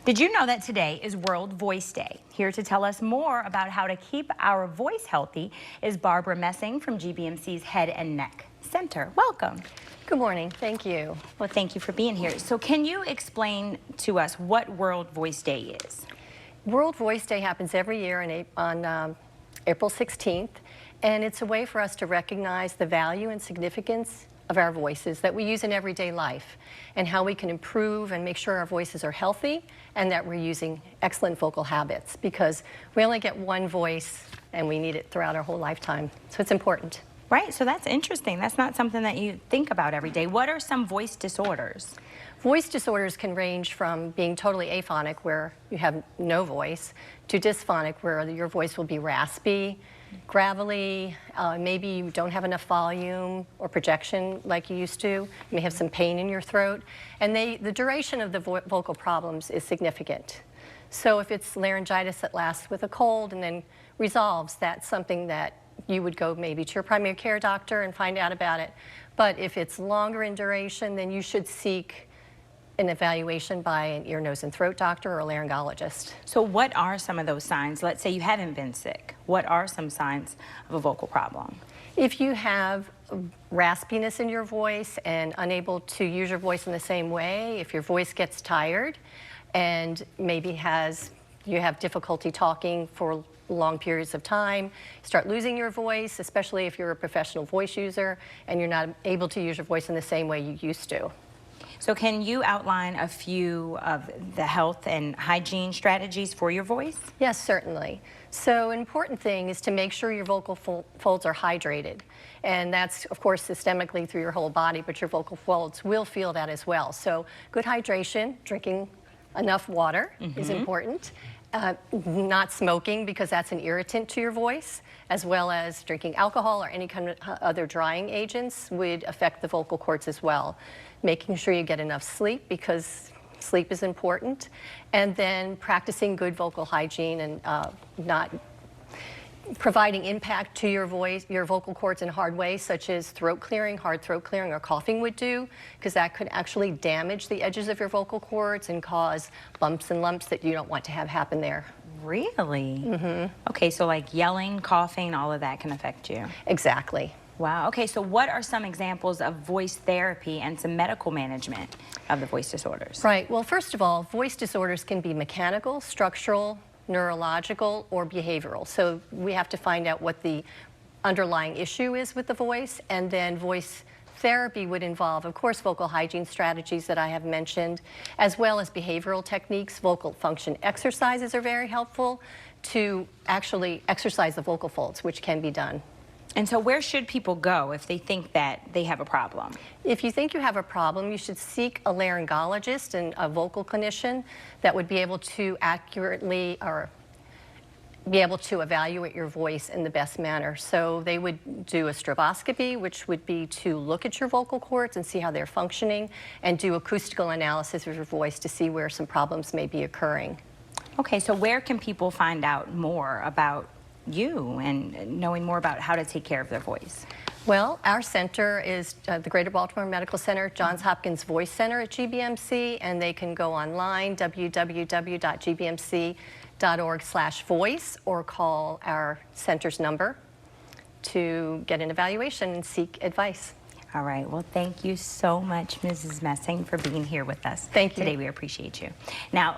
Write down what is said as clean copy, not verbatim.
Did you know that today is World Voice Day? Here to tell us more about how to keep our voice healthy is Barbara Messing from GBMC's Head and Neck Center. Welcome. Good morning. Thank you. Well, thank you for being here. So can you explain to us what World Voice Day is? World Voice Day happens every year on April 16th, and it's a way for us to recognize the value and significance of our voices that we use in everyday life and how we can improve and make sure our voices are healthy and that we're using excellent vocal habits, because we only get one voice and we need it throughout our whole lifetime. So it's important. Right, so that's interesting. That's not something that you think about every day. What are some voice disorders? Voice disorders can range from being totally aphonic, where you have no voice, to dysphonic, where your voice will be raspy, gravelly, maybe you don't have enough volume or projection like you used to. You may have some pain in your throat. And the duration of the vocal problems is significant. So if it's laryngitis that lasts with a cold and then resolves, that's something that you would go maybe to your primary care doctor and find out about it. But if it's longer in duration, then you should seek an evaluation by an ear, nose, and throat doctor or a laryngologist. So what are some of those signs? Let's say you haven't been sick. What are some signs of a vocal problem? If you have raspiness in your voice and unable to use your voice in the same way, if your voice gets tired and maybe you have difficulty talking for long periods of time, start losing your voice, especially if you're a professional voice user and you're not able to use your voice in the same way you used to. So can you outline a few of the health and hygiene strategies for your voice? Yes, certainly. So an important thing is to make sure your vocal folds are hydrated. And that's, of course, systemically through your whole body, but your vocal folds will feel that as well. So good hydration, drinking enough water is important. Not smoking, because that's an irritant to your voice, as well as drinking alcohol or any kind of other drying agents would affect the vocal cords as well. Making sure you get enough sleep, because sleep is important, and then practicing good vocal hygiene and not providing impact to your voice, your vocal cords in hard ways, such as throat clearing, hard throat clearing, or coughing would do, because that could actually damage the edges of your vocal cords and cause bumps and lumps that you don't want to have happen there. Really? Okay, so like yelling, coughing, all of that can affect you. Exactly. Wow. Okay, so what are some examples of voice therapy and some medical management of the voice disorders? Right. Well, first of all, voice disorders can be mechanical, structural, neurological, or behavioral. So we have to find out what the underlying issue is with the voice, and then voice therapy would involve, of course, vocal hygiene strategies that I have mentioned, as well as behavioral techniques. Vocal function exercises are very helpful to actually exercise the vocal folds, which can be done. And so where should people go if they think that they have a problem? If you think you have a problem, you should seek a laryngologist and a vocal clinician that would be able to accurately or be able to evaluate your voice in the best manner. So they would do a stroboscopy, which would be to look at your vocal cords and see how they're functioning, and do acoustical analysis of your voice to see where some problems may be occurring. Okay, so where can people find out more about you and knowing more about how to take care of their voice? Well, our center is the Greater Baltimore Medical Center, Johns Hopkins Voice Center at GBMC, and they can go online, www.gbmc.org/voice, or call our center's number to get an evaluation and seek advice. All right, well, thank you so much, Mrs. Messing, for being here with us. Thank you. Today. We appreciate you. Now,